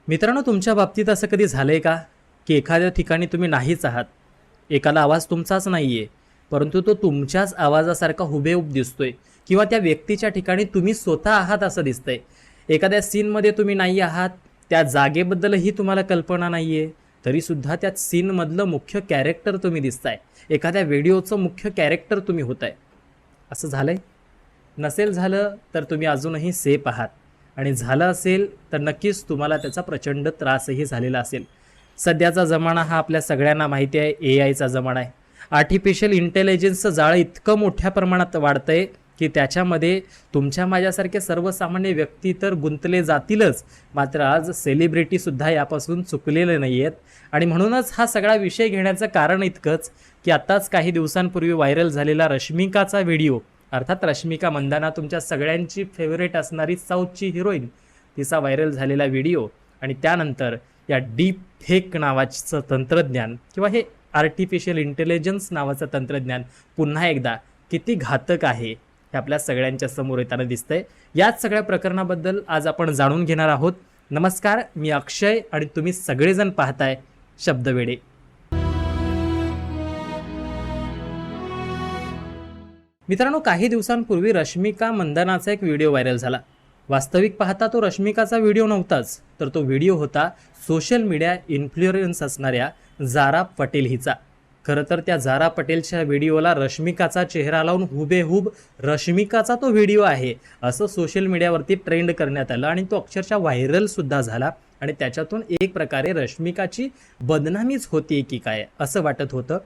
मित्रांनो, तुमच्या बाबतीत असं कधी झालंय का की एखाद्या ठिकाणी तुम्ही नाहीच आहात, एकाला आवाज तुमचाच नाही आहे, परंतु तो तुमच्याच आवाजासारखा हुबेहूब दिसतोय, किंवा त्या व्यक्तीच्या ठिकाणी तुम्ही स्वतः आहात असं दिसतंय. एखाद्या सीनमध्ये तुम्ही नाही आहात, त्या जागेबद्दलही तुम्हाला कल्पना नाही आहे, तरीसुद्धा त्या सीनमधलं मुख्य कॅरेक्टर तुम्ही दिसताय, एखाद्या व्हिडिओचं मुख्य कॅरेक्टर तुम्ही होताय. असं झालंय? नसेल झालं तर तुम्ही अजूनही सेफ आहात, आणि झालं असेल तर नक्कीच तुम्हाला त्याचा प्रचंड त्रासही झालेला असेल. सध्याचा जमाना हा आपल्या सगळ्यांना माहिती आहे, AI चा जमाना आहे. आर्टिफिशियल इंटेलिजन्सचं जाळं इतकं मोठ्या प्रमाणात वाढतंय की त्याच्यामध्ये तुमच्या माझ्यासारखे सर्वसामान्य व्यक्ती तर गुंतले जातीलच, मात्र आज सेलिब्रिटीसुद्धा यापासून चुकलेले नाही आहेत. आणि म्हणूनच हा सगळा विषय घेण्याचं कारण इतकंच की आत्ताच काही दिवसांपूर्वी व्हायरल झालेला रश्मिकाचा व्हिडिओ, अर्थात रश्मिका मंदाना, तुमच्या सगळ्यांची फेवरेट असणारी साऊथची हिरोईन, तिचा व्हायरल झालेला व्हिडिओ, आणि त्यानंतर या डीप फेक नावाचं तंत्रज्ञान किंवा हे आर्टिफिशियल इंटेलिजन्स नावाचं तंत्रज्ञान पुन्हा एकदा किती घातक आहे हे आपल्या सगळ्यांच्या समोर येताना दिसतंय. याच सगळ्या प्रकरणाबद्दल आज आपण जाणून घेणार आहोत. नमस्कार, मी अक्षय आणि तुम्ही सगळेजण पाहताय शब्दवेडे. मित्रांनो, काही दिवसांपूर्वी रश्मिका मंदानाचा एक व्हिडिओ व्हायरल झाला. वास्तविक पाहता तो रश्मिकाचा व्हिडिओ नव्हताच, तर तो व्हिडिओ होता सोशल मीडिया इन्फ्लुएन्स असणाऱ्या जारा पटेल हिचा. खरं तर त्या जारा पटेलच्या व्हिडिओला रश्मिकाचा चेहरा लावून हुबेहूब रश्मिकाचा तो व्हिडिओ आहे असं सोशल मीडियावरती ट्रेंड करण्यात आलं, आणि तो अक्षरशः व्हायरलसुद्धा झाला. आणि त्याच्यातून एक प्रकारे रश्मिकाची बदनामीच होती की काय असं वाटत होतं.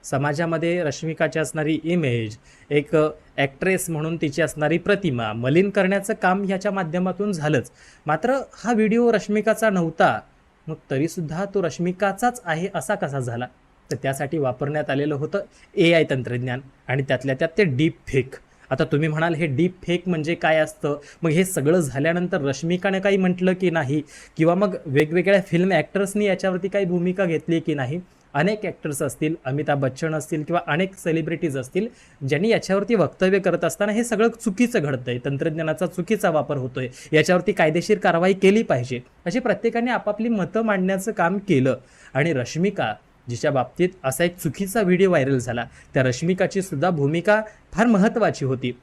समाजामध्ये रश्मिकाची असणारी इमेज, एक ॲक्ट्रेस म्हणून तिची असणारी प्रतिमा मलिन करण्याचं काम ह्याच्या माध्यमातून झालंच. मात्र हा व्हिडिओ रश्मिकाचा नव्हता, मग तरीसुद्धा तो रश्मिकाचाच आहे असा कसा झाला? तर त्यासाठी वापरण्यात आलेलं होतं AI तंत्रज्ञान, आणि त्यातल्या त्यात ते डीप फेक. आता तुम्ही म्हणाल, हे डीप फेक म्हणजे काय असतं? मग हे सगळं झाल्यानंतर रश्मिकाने काही म्हटलं की नाही, किंवा मग वेगवेगळ्या फिल्म ॲक्टर्सनी याच्यावरती काही भूमिका घेतली की नाही? अनेक ॲक्टर्स असतील, अमिताभ बच्चन असतील किंवा अनेक सेलिब्रिटीज असतील, ज्यांनी याच्यावरती वक्तव्य करत असताना हे सगळं चुकीचं घडतंय, तंत्रज्ञानाचा चुकीचा वापर होतोय, याच्यावरती कायदेशीर कारवाई केली पाहिजे, अशी प्रत्येकाने आपापली मतं मांडण्याचं काम केलं. आणि रश्मिका, जिच्या बाबतीत असा एक चुकीचा व्हिडिओ व्हायरल झाला, त्या रश्मिकाची सुद्धा भूमिका फार महत्त्वाची होती.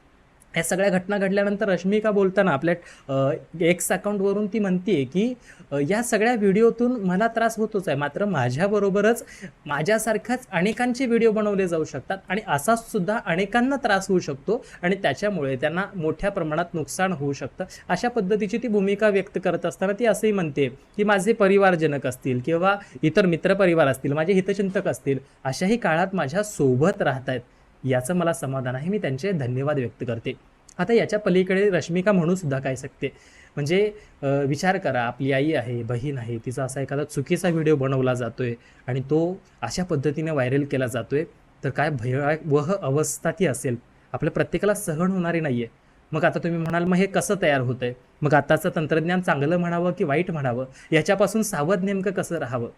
या सगळ्या घटना घडल्यानंतर रश्मिका बोलताना आपल्या एक्स अकाउंटवरून ती म्हणते की या सगळ्या व्हिडिओतून मला त्रास होतोच आहे, मात्र माझ्याबरोबरच माझ्यासारखाच अनेकांचे व्हिडिओ बनवले जाऊ शकतात, आणि असाच सुद्धा अनेकांना त्रास होऊ शकतो, आणि त्याच्यामुळे त्यांना मोठ्या प्रमाणात नुकसान होऊ शकतं. अशा पद्धतीची ती भूमिका व्यक्त करत असताना ती असंही म्हणते की माझे परिवारजनक असतील किंवा इतर मित्रपरिवार असतील, माझे हितचिंतक असतील, अशाही काळात माझ्या सोबत राहत आहेत, याचं मला समाधान आहे, मी त्यांचे धन्यवाद व्यक्त करते. आता याच्या पलीकडे रश्मिका म्हणू सुद्धा काय शकते? म्हणजे विचार करा, आपली आई आहे, बहीण आहे, तिचा असा एखादा चुकीचा व्हिडिओ बनवला जातोय आणि तो अशा पद्धतीने व्हायरल केला जातोय, तर काय भयावह अवस्था ती असेल, आपल्या प्रत्येकाला सहन होणारी नाही आहे. मग आता तुम्ही म्हणाल, मग हे कसं तयार होतंय? मग आताचं तंत्रज्ञान चांगलं म्हणावं की वाईट म्हणावं? याच्यापासून सावध नेमकं कसं राहावं?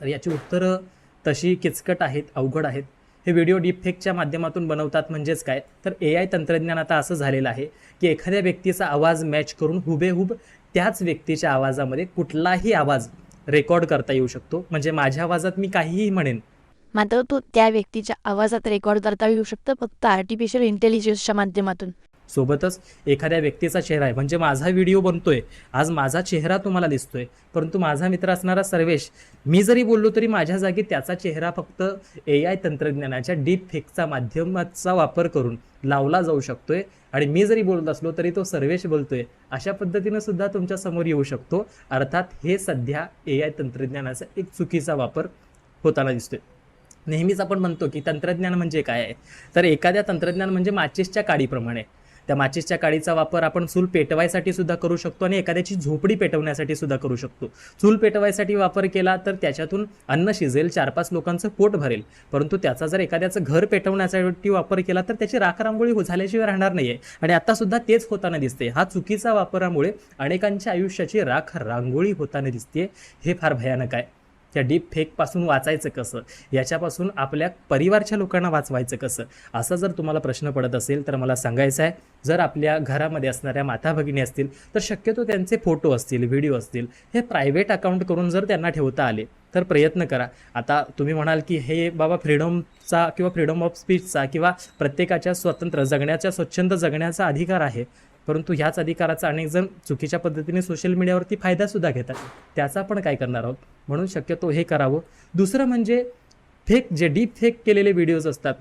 तर याची उत्तरं तशी किचकट आहेत, अवघड आहेत. हे व्हिडिओ डीपफेकच्या माध्यमातून बनवतात म्हणजेच काय? तर AI तंत्रज्ञान आता असं झालेलं आहे की एखाद्या व्यक्तीचा आवाज मॅच करून हुबेहूब त्याच व्यक्तीच्या आवाजामध्ये कुठलाही आवाज रेकॉर्ड करता येऊ शकतो. म्हणजे माझ्या आवाजात मी काहीही म्हणेन, मात्र तो त्या व्यक्तीच्या आवाजात रेकॉर्ड करता येऊ शकतं फक्त आर्टिफिशियल इंटेलिजन्सच्या माध्यमातून. सोबतच एखाद्या व्यक्तीचा चेहरा आहे, म्हणजे माझा व्हिडिओ बनतोय, आज माझा चेहरा तुम्हाला दिसतोय, परंतु माझा मित्र असणारा सर्वेश, मी जरी बोललो तरी माझ्या जागी त्याचा चेहरा फक्त AI तंत्रज्ञानाच्या डीप फेकचा माध्यमाचा वापर करून लावला जाऊ शकतोय, आणि मी जरी बोलत असलो तरी तो सर्वेश बोलतोय, अशा पद्धतीनं सुद्धा तुमच्या समोर येऊ शकतो. अर्थात हे सध्या AI तंत्रज्ञानाचा एक चुकीचा वापर होताना दिसतोय. नेहमीच आपण म्हणतो की तंत्रज्ञान म्हणजे काय आहे? तर एखाद्या तंत्रज्ञान म्हणजे माचीसच्या काडीप्रमाणे. त्या माचीसच्या काडीचा वापर आपण चूल पेटवायसाठी सुद्धा करू शकतो, आणि एखाद्याची झोपडी पेटवण्यासाठी सुद्धा करू शकतो. चूल पेटवायसाठी वापर केला तर त्याच्यातून अन्न शिजेल, 4-5 लोकांचं पोट भरेल, परंतु त्याचा जर एखाद्याचं घर पेटवण्यासाठी वापर केला तर त्याची राख रांगोळी झाल्याशिवाय राहणार नाही आहे. आणि आता सुद्धा तेच होताना दिसते. हा चुकीचा वापरामुळे अनेकांच्या आयुष्याची राख रांगोळी होताना दिसते. हे फार भयानक आहे. त्या डीप फेकपासून वाचायचं कसं, याच्यापासून आपल्या परिवारच्या लोकांना वाचवायचं कसं, असा जर तुम्हाला प्रश्न पडत असेल तर मला सांगायचं आहे, जर आपल्या घरामध्ये असणाऱ्या माता भगिनी असतील तर शक्यतो त्यांचे फोटो असतील, व्हिडिओ असतील, हे प्रायव्हेट अकाउंट करून जर त्यांना ठेवता आले तर प्रयत्न करा. आता तुम्ही म्हणाल की हे बाबा फ्रीडमचा किंवा फ्रीडम ऑफ स्पीचचा किंवा प्रत्येकाच्या स्वतंत्र जगण्याच्या, स्वच्छंद जगण्याचा अधिकार आहे, परंतु ह्याच अधिकाराचा अनेक जण चुकीच्या पद्धतीने सोशल मीडियावरती फायदासुद्धा घेतात. त्याचा आपण काय करणार आहोत, म्हणून शक्यतो हे करावं. दुसरं म्हणजे जे डीप फेक केलेले व्हिडिओज असतात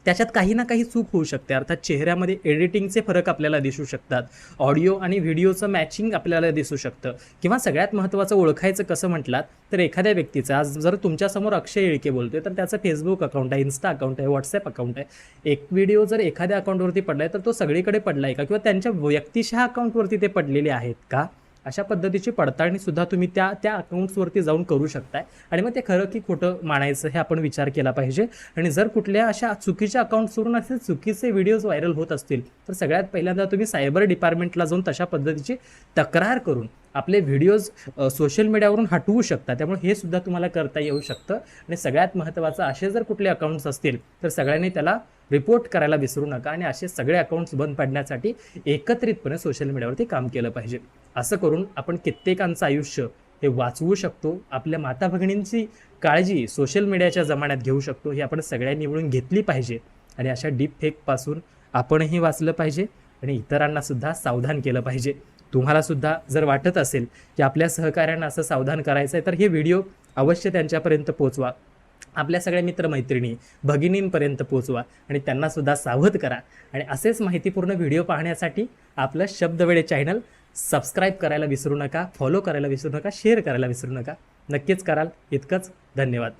त्याच्यात काही ना काही चूक होऊ शकते. अर्थात चेहऱ्यामध्ये एडिटिंगचे फरक आपल्याला दिसू शकतात, ऑडिओ आणि व्हिडिओचं मॅचिंग आपल्याला दिसू शकतं, किंवा सगळ्यात महत्त्वाचं ओळखायचं कसं म्हटलात तर एखाद्या व्यक्तीचं, आज जर तुमच्यासमोर अक्षय येळके बोलतोय तर त्याचं फेसबुक अकाउंट आहे, इन्स्टा अकाउंट आहे, व्हॉट्सॲप अकाउंट आहे. एक व्हिडिओ जर एखाद्या अकाउंटवरती पडला आहे तर तो सगळीकडे पडला आहे का, किंवा त्यांच्या व्यक्तिशः अकाउंटवरती ते पडलेले आहेत का, अशा पद्धतीची पडताळणीसुद्धा तुम्ही त्या अकाउंट्सवरती जाऊन करू शकताय. आणि मग ते खरं की खोटं मानायचं हे आपण विचार केला पाहिजे. आणि जर कुठल्या अशा चुकीच्या अकाउंट्सवरून असे चुकीचे व्हिडिओज व्हायरल होत असतील तर सगळ्यात पहिल्यांदा तुम्ही सायबर डिपार्टमेंटला जाऊन तशा पद्धतीची तक्रार करून आपले व्हिडिओज सोशल मीडियावरून हटवू शकता. त्यामुळे हे सुद्धा तुम्हाला करता येऊ शकतं. आणि सगळ्यात महत्त्वाचं, असे जर कुठले अकाउंट्स असतील तर सगळ्यांनी त्याला रिपोर्ट करायला विसरू नका आणि असे सगळे अकाउंट्स बंद पडण्यासाठी एकत्रितपणे सोशल मीडियावरती काम केलं पाहिजे. असं करून आपण कित्येकांचं आयुष्य हे वाचवू शकतो. आपल्या माता भगिनींची काळजी सोशल मीडियाच्या जमान्यात घेऊ शकतो. ही आपण सगळ्यांनी मिळून घेतली पाहिजे. आणि अशा डीप फेकपासून आपणही वाचलं पाहिजे आणि इतरांनासुद्धा सावधान केलं पाहिजे. तुम्हालासुद्धा जर वाटत असेल की आपल्या सहकाऱ्यांना असं सावधान करायचं आहे तर हे व्हिडिओ अवश्य त्यांच्यापर्यंत पोचवा. आपल्या सगळ्या मित्रमैत्रिणी, भगिनींपर्यंत पोचवा आणि त्यांनासुद्धा सावध करा. आणि असेच माहितीपूर्ण व्हिडिओ पाहण्यासाठी आपलं शब्दवेडे चॅनल सबस्क्राईब करायला विसरू नका, फॉलो करायला विसरू नका, शेअर करायला विसरू नका. नक्कीच कराल. इतकंच. धन्यवाद.